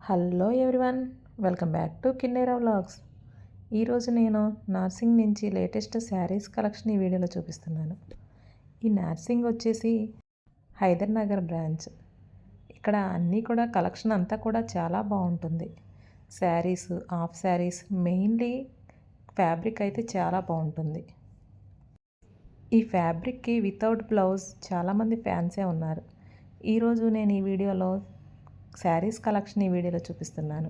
Hello everyone, welcome back to Kinnera vlogs. ఈరోజు నేను నార్సింగ్ నుంచి లేటెస్ట్ శారీస్ కలెక్షన్ ఈ వీడియోలో చూపిస్తున్నాను. ఈ నార్సింగ్ వచ్చేసి హైదర్ నగర్ బ్రాంచ్. ఇక్కడ అన్నీ కూడా కలెక్షన్ అంతా కూడా చాలా బాగుంటుంది. Saris, half saris, mainly fabric అయితే చాలా బాగుంటుంది. ఈ ఫ్యాబ్రిక్కి వితౌట్ బ్లౌజ్ చాలామంది ఫ్యాన్సే ఉన్నారు. ఈరోజు నేను ఈ వీడియోలో శారీస్ కలెక్షన్ ఈ వీడియోలో చూపిస్తున్నాను.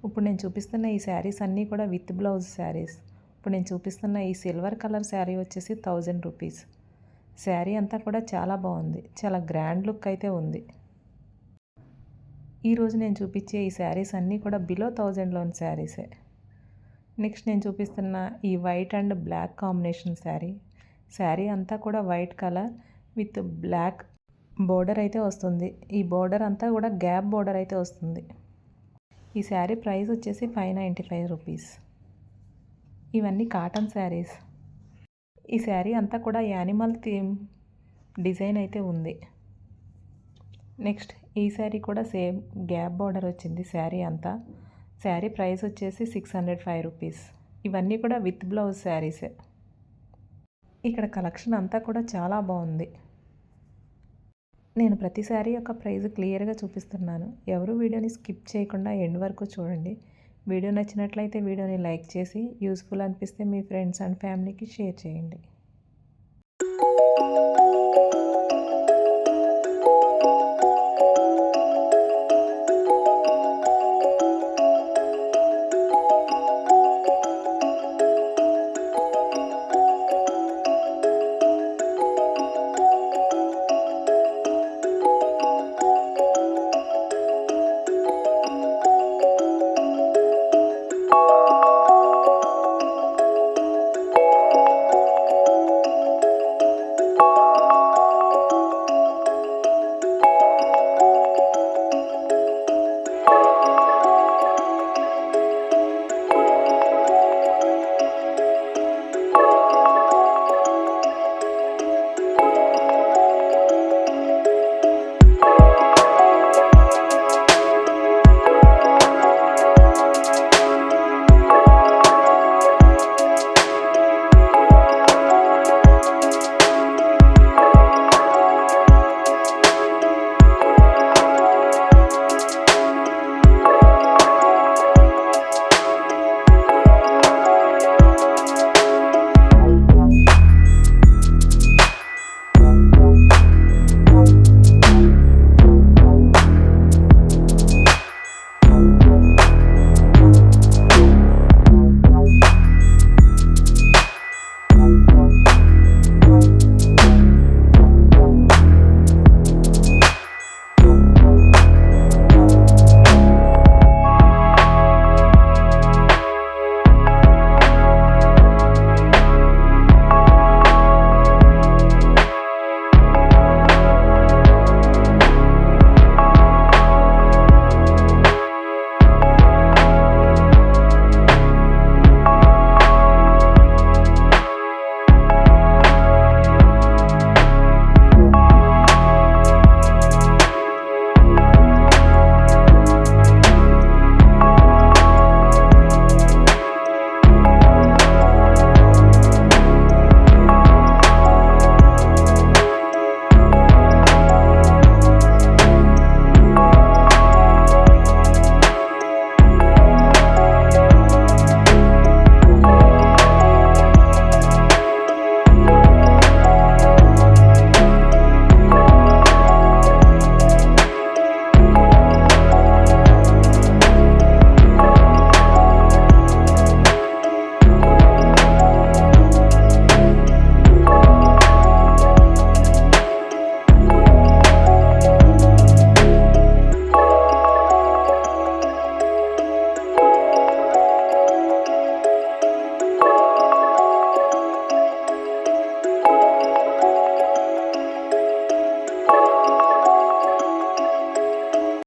ఇప్పుడు నేను చూపిస్తున్న ఈ శారీస్ అన్నీ కూడా విత్ బ్లౌజ్ శారీస్. ఇప్పుడు నేను చూపిస్తున్న ఈ సిల్వర్ కలర్ శారీ వచ్చేసి 1000 రూపీస్. శారీ అంతా కూడా చాలా బాగుంది, చాలా గ్రాండ్ లుక్ అయితే ఉంది. ఈరోజు నేను చూపించే ఈ శారీస్ అన్నీ కూడా బిలో 1000లోని శారీసే. నెక్స్ట్ నేను చూపిస్తున్న ఈ white and black combination sari అంతా కూడా white colour with black border అయితే వస్తుంది. ఈ బోర్డర్ అంతా కూడా గ్యాప్ బోర్డర్ అయితే వస్తుంది. ఈ శారీ ప్రైస్ వచ్చేసి 595 రూపీస్. ఇవన్నీ కాటన్ శారీస్. ఈ శారీ అంతా కూడా యానిమల్ థీమ్ డిజైన్ అయితే ఉంది. నెక్స్ట్ ఈ శారీ కూడా సేమ్ గ్యాప్ బోర్డర్ వచ్చింది శారీ అంతా. శారీ ప్రైస్ వచ్చేసి 605 రూపీస్. ఇవన్నీ కూడా విత్ బ్లౌజ్ శారీసే. ఇక్కడ కలెక్షన్ అంతా కూడా చాలా బాగుంది. నేను ప్రతి శారీ యొక్క ప్రైస్ క్లియర్గా చూపిస్తున్నాను. ఎవరు వీడియోని స్కిప్ చేయకుండా ఎండ్ వరకు చూడండి. వీడియో నచ్చినట్లయితే వీడియోని లైక్ చేసి, యూస్ఫుల్ అనిపిస్తే మీ ఫ్రెండ్స్ అండ్ ఫ్యామిలీకి షేర్ చేయండి.